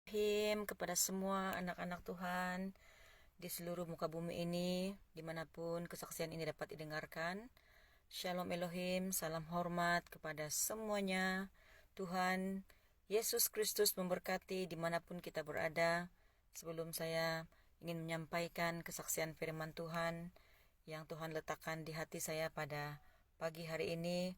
Kepada semua anak-anak Tuhan di seluruh muka bumi ini, dimanapun kesaksian ini dapat didengarkan. Shalom Elohim, salam hormat kepada semuanya. Tuhan Yesus Kristus memberkati dimanapun kita berada. Sebelum saya ingin menyampaikan kesaksian firman Tuhan yang Tuhan letakkan di hati saya pada pagi hari ini,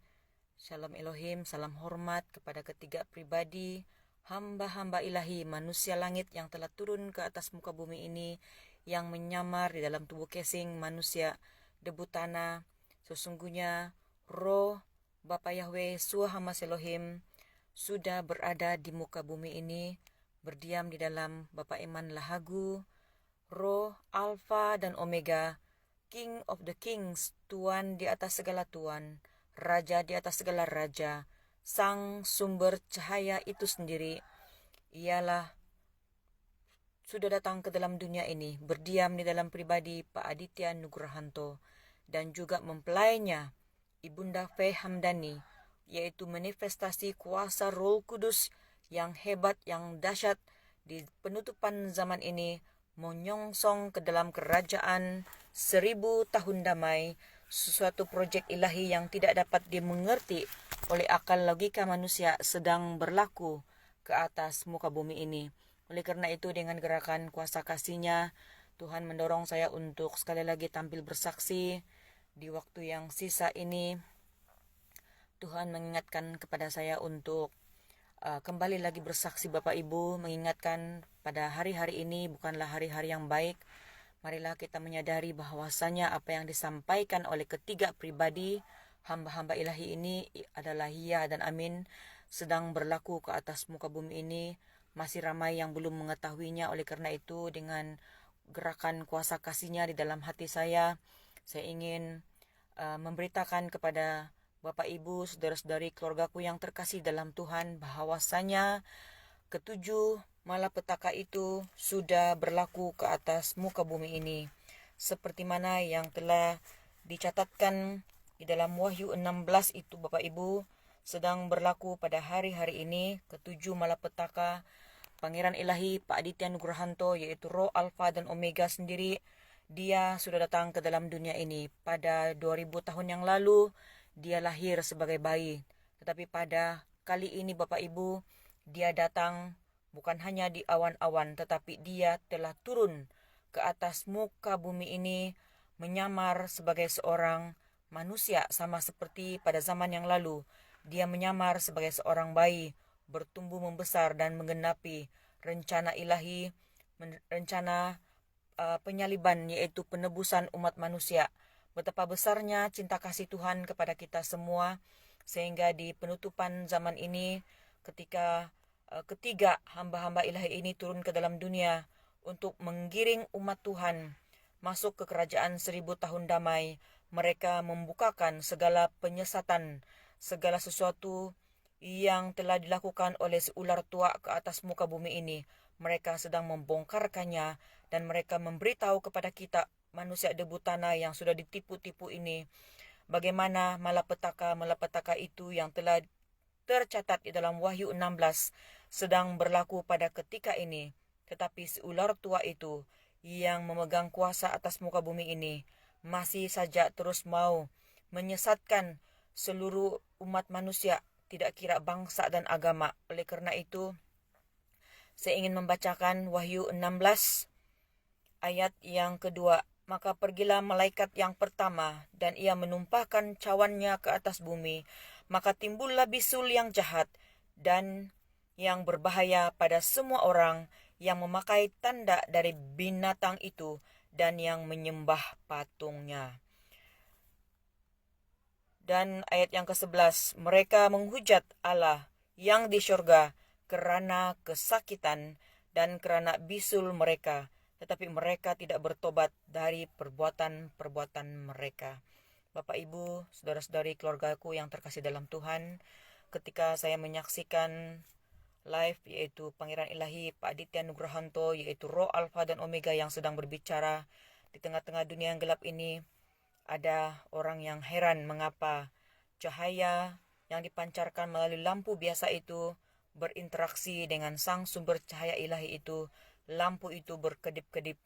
Shalom Elohim, salam hormat kepada ketiga pribadi hamba-hamba ilahi, manusia langit yang telah turun ke atas muka bumi ini, yang menyamar di dalam tubuh casing manusia debu tanah. Sesungguhnya roh Bapa Yahweh Suahamas Elohim sudah berada di muka bumi ini, berdiam di dalam Bapa Iman Lahagu, roh Alfa dan Omega, King of the Kings, Tuan di atas segala Tuan, Raja di atas segala Raja, Sang sumber cahaya itu sendiri. Ialah sudah datang ke dalam dunia ini, berdiam di dalam pribadi Pak Aditya Nugrahanto, dan juga mempelainya Ibunda Faye Hamdani, yaitu manifestasi kuasa Roh Kudus yang hebat, yang dahsyat di penutupan zaman ini, menyongsong ke dalam kerajaan 1000 tahun damai, sesuatu proyek ilahi yang tidak dapat dimengerti oleh akal logika manusia sedang berlaku ke atas muka bumi ini. Oleh karena itu, dengan gerakan kuasa kasih-Nya, Tuhan mendorong saya untuk sekali lagi tampil bersaksi di waktu yang sisa ini. Tuhan mengingatkan kepada saya untuk kembali lagi bersaksi Bapak Ibu, mengingatkan pada hari-hari ini bukanlah hari-hari yang baik. Marilah kita menyadari bahwasanya apa yang disampaikan oleh ketiga pribadi hamba-hamba ilahi ini adalah iya dan amin, sedang berlaku ke atas muka bumi ini. Masih ramai yang belum mengetahuinya. Oleh karena itu, dengan gerakan kuasa kasih-Nya di dalam hati saya ingin memberitakan kepada Bapak Ibu, saudara-saudari, keluargaku yang terkasih dalam Tuhan, bahwasanya ketujuh malapetaka itu sudah berlaku ke atas muka bumi ini, seperti mana yang telah dicatatkan di dalam Wahyu 16 itu Bapak Ibu, sedang berlaku pada hari-hari ini. Ketujuh malapetaka Pangeran Ilahi Pak Aditya Nugrahanto, yaitu Roh Alfa dan Omega sendiri, dia sudah datang ke dalam dunia ini. Pada 2000 tahun yang lalu dia lahir sebagai bayi, tetapi pada kali ini Bapak Ibu, dia datang bukan hanya di awan-awan, tetapi dia telah turun ke atas muka bumi ini, menyamar sebagai seorang manusia, sama seperti pada zaman yang lalu. Dia menyamar sebagai seorang bayi, bertumbuh membesar dan menggenapi rencana ilahi, rencana penyaliban, yaitu penebusan umat manusia. Betapa besarnya cinta kasih Tuhan kepada kita semua, sehingga di penutupan zaman ini, ketika ketiga hamba-hamba ilahi ini turun ke dalam dunia untuk menggiring umat Tuhan masuk ke kerajaan 1000 tahun damai, mereka membukakan segala penyesatan, segala sesuatu yang telah dilakukan oleh si ular tua ke atas muka bumi ini. Mereka sedang membongkarkannya, dan mereka memberitahu kepada kita manusia debu tanah yang sudah ditipu-tipu ini, bagaimana malapetaka itu yang telah tercatat di dalam Wahyu 16 sedang berlaku pada ketika ini. Tetapi si ular tua itu yang memegang kuasa atas muka bumi ini masih saja terus mau menyesatkan seluruh umat manusia, tidak kira bangsa dan agama. Oleh karena itu, saya ingin membacakan Wahyu 16 ayat yang kedua. Maka pergilah malaikat yang pertama, dan ia menumpahkan cawannya ke atas bumi. Maka timbullah bisul yang jahat dan yang berbahaya pada semua orang yang memakai tanda dari binatang itu dan yang menyembah patungnya. Dan ayat yang ke-11, mereka menghujat Allah yang di surga kerana kesakitan dan kerana bisul mereka, tetapi mereka tidak bertobat dari perbuatan-perbuatan mereka. Bapak Ibu, saudara-saudari, keluargaku yang terkasih dalam Tuhan, ketika saya menyaksikan live, yaitu Pangeran Ilahi Pak Aditya Nugrahanto, yaitu Roh Alfa dan Omega yang sedang berbicara di tengah-tengah dunia yang gelap ini, ada orang yang heran mengapa cahaya yang dipancarkan melalui lampu biasa itu berinteraksi dengan sang sumber cahaya ilahi itu, lampu itu berkedip-kedip.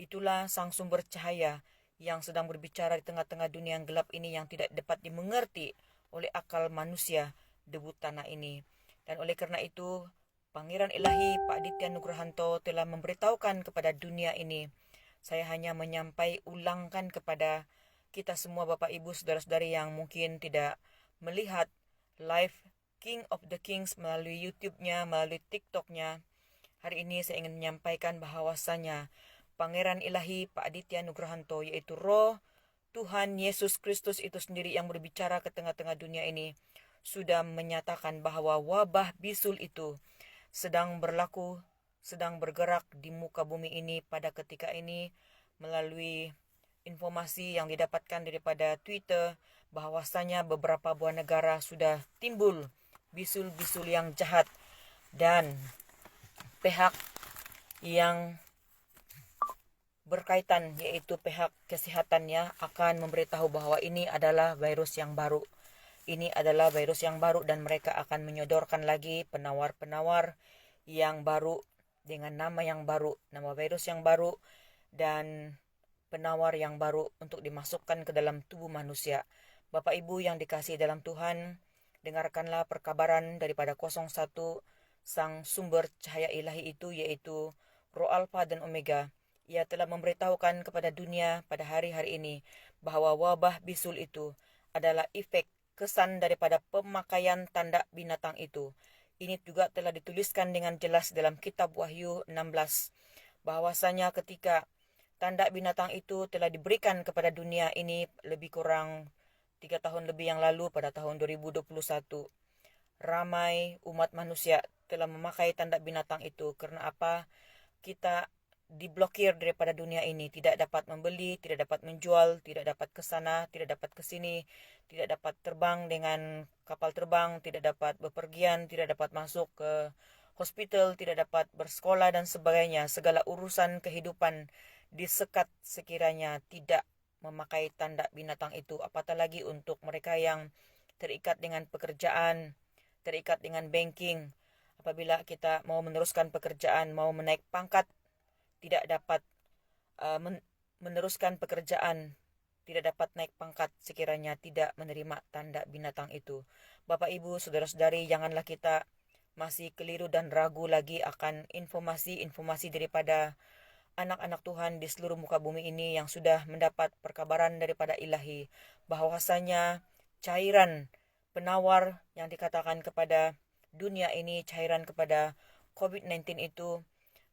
Itulah sang sumber cahaya yang sedang berbicara di tengah-tengah dunia yang gelap ini, yang tidak dapat dimengerti oleh akal manusia debu tanah ini. Dan oleh karena itu, Pangeran Ilahi Pak Ditya Nugrahanto telah memberitahukan kepada dunia ini. Saya hanya ulangkan kepada kita semua, Bapak Ibu Saudara-saudari yang mungkin tidak melihat live King of the Kings melalui YouTube-nya, melalui TikTok-nya. Hari ini saya ingin menyampaikan bahwasanya Pangeran Ilahi Pak Ditya Nugrahanto, yaitu Roh Tuhan Yesus Kristus itu sendiri yang berbicara ke tengah-tengah dunia ini, sudah menyatakan bahwa wabah bisul itu sedang berlaku, sedang bergerak di muka bumi ini pada ketika ini. Melalui informasi yang didapatkan daripada Twitter, bahwasanya beberapa buah negara sudah timbul bisul-bisul yang jahat, dan pihak yang berkaitan, yaitu pihak kesehatannya, akan memberitahu bahwa ini adalah virus yang baru. Ini adalah virus yang baru, dan mereka akan menyodorkan lagi penawar-penawar yang baru dengan nama yang baru, nama virus yang baru, dan penawar yang baru untuk dimasukkan ke dalam tubuh manusia. Bapak Ibu yang dikasihi dalam Tuhan, dengarkanlah perkabaran daripada 01, sang sumber cahaya ilahi itu, yaitu Roh Alfa dan Omega. Ia telah memberitahukan kepada dunia pada hari-hari ini bahwa wabah bisul itu adalah efek kesan daripada pemakaian tanda binatang itu. Ini juga telah dituliskan dengan jelas dalam kitab Wahyu 16, bahwasanya ketika tanda binatang itu telah diberikan kepada dunia ini lebih kurang 3 tahun lebih yang lalu, pada tahun 2021, ramai umat manusia telah memakai tanda binatang itu. Karena apa? Kita diblokir daripada dunia ini, tidak dapat membeli, tidak dapat menjual, tidak dapat ke sana, tidak dapat ke sini, tidak dapat terbang dengan kapal terbang, tidak dapat bepergian, tidak dapat masuk ke hospital, tidak dapat bersekolah dan sebagainya. Segala urusan kehidupan disekat sekiranya tidak memakai tanda binatang itu. Apatah lagi untuk mereka yang terikat dengan pekerjaan, terikat dengan banking. Apabila kita mau meneruskan pekerjaan, mau menaik pangkat, tidak dapat meneruskan pekerjaan, tidak dapat naik pangkat sekiranya tidak menerima tanda binatang itu. Bapak Ibu Saudara-saudari, janganlah kita masih keliru dan ragu lagi akan informasi-informasi daripada anak-anak Tuhan di seluruh muka bumi ini yang sudah mendapat perkabaran daripada ilahi, bahwasanya cairan penawar yang dikatakan kepada dunia ini, cairan kepada COVID-19 itu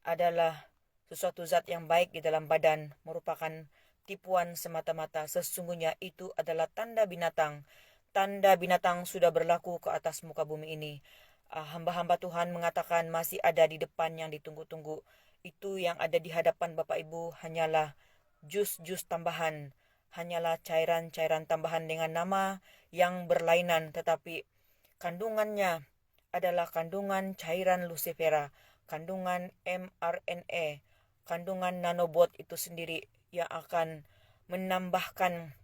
adalah sesuatu zat yang baik di dalam badan, merupakan tipuan semata-mata. Sesungguhnya itu adalah tanda binatang. Tanda binatang sudah berlaku ke atas muka bumi ini. Hamba-hamba Tuhan mengatakan masih ada di depan yang ditunggu-tunggu. Itu yang ada di hadapan Bapak Ibu hanyalah jus-jus tambahan, hanyalah cairan-cairan tambahan dengan nama yang berlainan, tetapi kandungannya adalah kandungan cairan lucifera, kandungan mRNA, kandungan nanobot itu sendiri yang akan menambahkan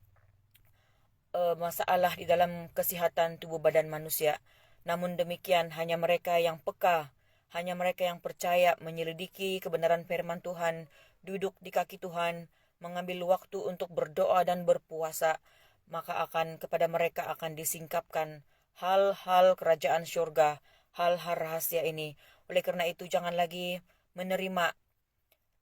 masalah di dalam kesehatan tubuh badan manusia. Namun demikian, hanya mereka yang peka, hanya mereka yang percaya, menyelidiki kebenaran firman Tuhan, duduk di kaki Tuhan, mengambil waktu untuk berdoa dan berpuasa, maka kepada mereka akan disingkapkan hal-hal kerajaan surga, hal-hal rahasia ini. Oleh karena itu, jangan lagi menerima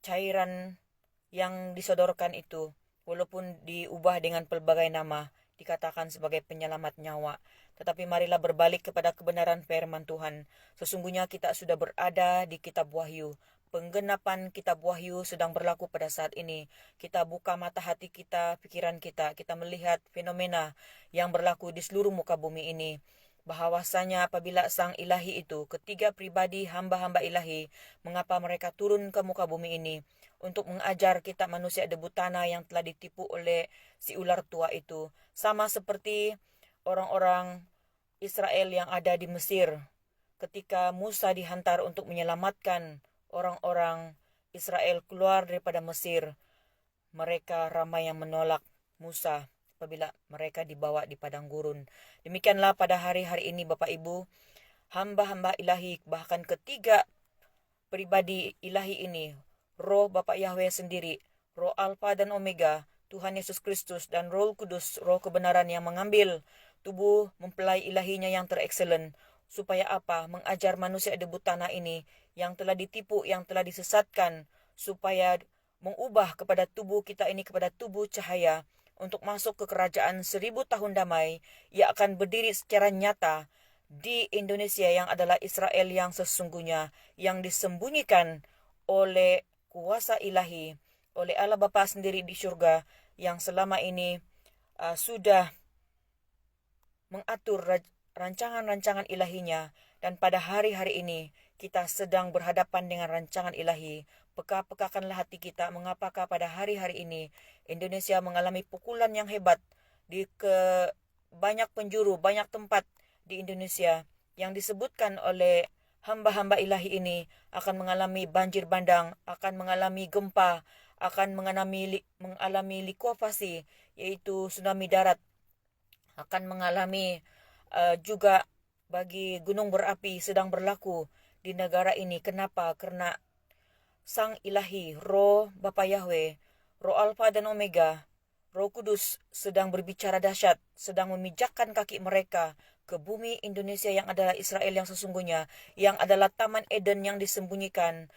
cairan yang disodorkan itu, walaupun diubah dengan pelbagai nama, dikatakan sebagai penyelamat nyawa. Tetapi marilah berbalik kepada kebenaran firman Tuhan. Sesungguhnya kita sudah berada di kitab Wahyu. Penggenapan kitab Wahyu sedang berlaku pada saat ini. Kita buka mata hati kita, pikiran kita. Kita melihat fenomena yang berlaku di seluruh muka bumi ini. Bahwasanya apabila sang ilahi itu, ketiga pribadi hamba-hamba ilahi, mengapa mereka turun ke muka bumi ini untuk mengajar kita manusia debu tanah yang telah ditipu oleh si ular tua itu. Sama seperti orang-orang Israel yang ada di Mesir. Ketika Musa dihantar untuk menyelamatkan orang-orang Israel keluar daripada Mesir, mereka ramai yang menolak Musa apabila mereka dibawa di padang gurun. Demikianlah pada hari-hari ini Bapak Ibu, hamba-hamba ilahi, bahkan ketiga pribadi ilahi ini, Roh Bapa Yahweh sendiri, Roh Alfa dan Omega, Tuhan Yesus Kristus, dan Roh Kudus, Roh kebenaran yang mengambil tubuh mempelai ilahinya yang terexcellent, supaya apa? Mengajar manusia debu tanah ini yang telah ditipu, yang telah disesatkan, supaya mengubah kepada tubuh kita ini kepada tubuh cahaya, untuk masuk ke kerajaan 1000 tahun damai. Ia akan berdiri secara nyata di Indonesia yang adalah Israel yang sesungguhnya, yang disembunyikan oleh kuasa ilahi, oleh Allah Bapa sendiri di surga, yang selama ini sudah mengatur rancangan-rancangan ilahinya. Dan pada hari-hari ini kita sedang berhadapan dengan rancangan ilahi. Peka-pekakanlah hati kita, mengapakah pada hari-hari ini Indonesia mengalami pukulan yang hebat di banyak penjuru, banyak tempat di Indonesia, yang disebutkan oleh hamba-hamba ilahi ini akan mengalami banjir bandang, akan mengalami gempa, akan mengalami likuifasi, yaitu tsunami darat, akan mengalami juga bagi gunung berapi sedang berlaku di negara ini. Kenapa? Karena Sang Ilahi, Roh Bapa Yahweh, Roh Alfa dan Omega, Roh Kudus sedang berbicara dahsyat, sedang memijakkan kaki mereka ke bumi Indonesia yang adalah Israel yang sesungguhnya, yang adalah Taman Eden yang disembunyikan.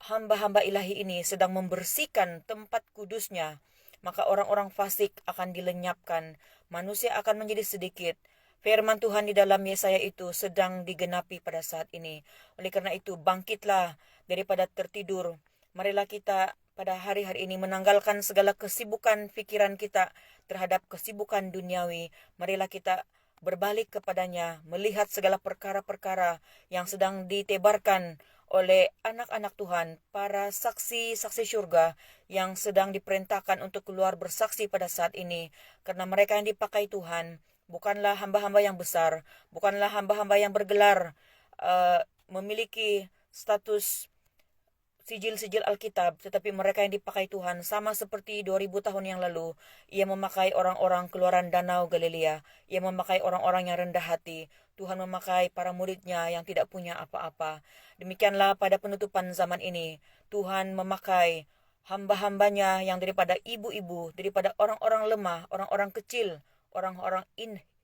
Hamba-hamba ilahi ini sedang membersihkan tempat kudusnya. Maka orang-orang fasik akan dilenyapkan, manusia akan menjadi sedikit. Firman Tuhan di dalam Yesaya itu sedang digenapi pada saat ini. Oleh karena itu, bangkitlah daripada tertidur. Marilah kita pada hari-hari ini menanggalkan segala kesibukan pikiran kita terhadap kesibukan duniawi. Marilah kita berbalik kepadanya, melihat segala perkara-perkara yang sedang ditebarkan oleh anak-anak Tuhan, para saksi-saksi surga yang sedang diperintahkan untuk keluar bersaksi pada saat ini. Karena mereka yang dipakai Tuhan bukanlah hamba-hamba yang besar, bukanlah hamba-hamba yang bergelar, memiliki status sijil-sijil Alkitab, tetapi mereka yang dipakai Tuhan sama seperti 2000 tahun yang lalu. Ia memakai orang-orang keluaran danau Galilea, ia memakai orang-orang yang rendah hati. Tuhan memakai para muridnya yang tidak punya apa-apa. Demikianlah pada penutupan zaman ini, Tuhan memakai hamba-hambanya yang daripada ibu-ibu, daripada orang-orang lemah, orang-orang kecil, orang-orang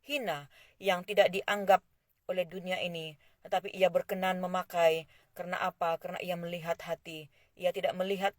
hina yang tidak dianggap oleh dunia ini, tetapi ia berkenan memakai. Karena apa? Karena ia melihat hati. Ia tidak melihat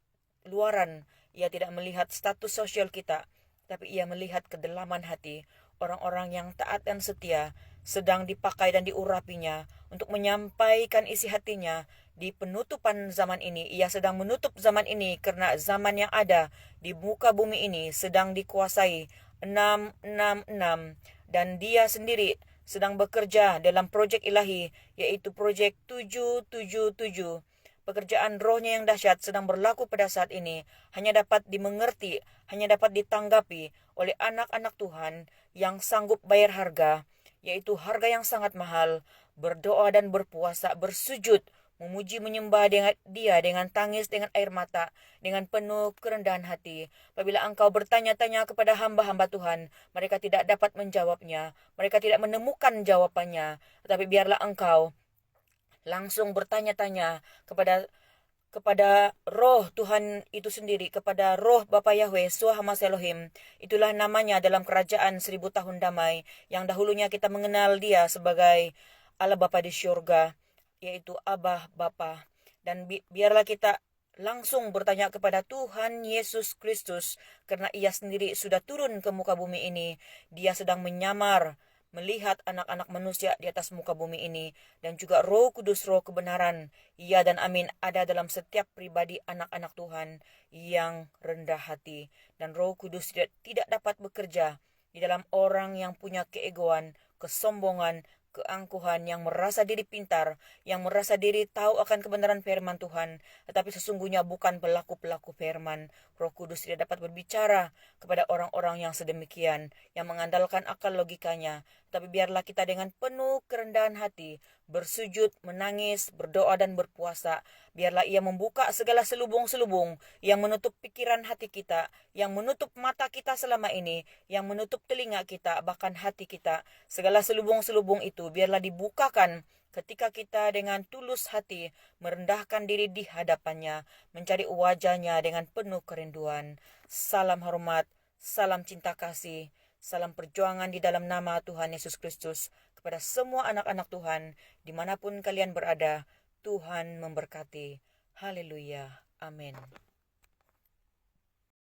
luaran, ia tidak melihat status sosial kita, tapi ia melihat kedalaman hati. Orang-orang yang taat dan setia sedang dipakai dan diurapinya untuk menyampaikan isi hatinya di penutupan zaman ini. Ia sedang menutup zaman ini karena zaman yang ada di muka bumi ini sedang dikuasai 666, dan dia sendiri sedang bekerja dalam projek ilahi, yaitu projek 777. Pekerjaan rohnya yang dahsyat sedang berlaku pada saat ini, hanya dapat dimengerti, hanya dapat ditanggapi oleh anak-anak Tuhan yang sanggup bayar harga, yaitu harga yang sangat mahal, berdoa dan berpuasa, bersujud, memuji menyembah dia dengan tangis, dengan air mata, dengan penuh kerendahan hati. Apabila engkau bertanya-tanya kepada hamba-hamba Tuhan, mereka tidak dapat menjawabnya, mereka tidak menemukan jawabannya. Tetapi biarlah engkau langsung bertanya-tanya kepada roh Tuhan itu sendiri, kepada roh Bapa Yahweh, Suah Hamas Elohim. Itulah namanya dalam kerajaan 1000 tahun damai, yang dahulunya kita mengenal dia sebagai Allah Bapa di syurga, yaitu Abah Bapa. Dan biarlah kita langsung bertanya kepada Tuhan Yesus Kristus, karena ia sendiri sudah turun ke muka bumi ini. Dia sedang menyamar, melihat anak-anak manusia di atas muka bumi ini, dan juga Roh Kudus, Roh kebenaran, ya dan amin, ada dalam setiap pribadi anak-anak Tuhan yang rendah hati. Dan Roh Kudus tidak dapat bekerja di dalam orang yang punya keegoan, kesombongan, keangkuhan, yang merasa diri pintar, yang merasa diri tahu akan kebenaran firman Tuhan, tetapi sesungguhnya bukan pelaku-pelaku firman. Roh Kudus tidak dapat berbicara kepada orang-orang yang sedemikian, yang mengandalkan akal logikanya, tetapi biarlah kita dengan penuh kerendahan hati bersujud, menangis, berdoa dan berpuasa. Biarlah Ia membuka segala selubung-selubung yang menutup pikiran hati kita, yang menutup mata kita selama ini, yang menutup telinga kita, bahkan hati kita. Segala selubung-selubung itu biarlah dibukakan ketika kita dengan tulus hati merendahkan diri di hadapannya, mencari wajahnya dengan penuh kerinduan. Salam hormat, salam cinta kasih, salam perjuangan di dalam nama Tuhan Yesus Kristus kepada semua anak-anak Tuhan dimanapun kalian berada. Tuhan memberkati. Haleluya. Amin.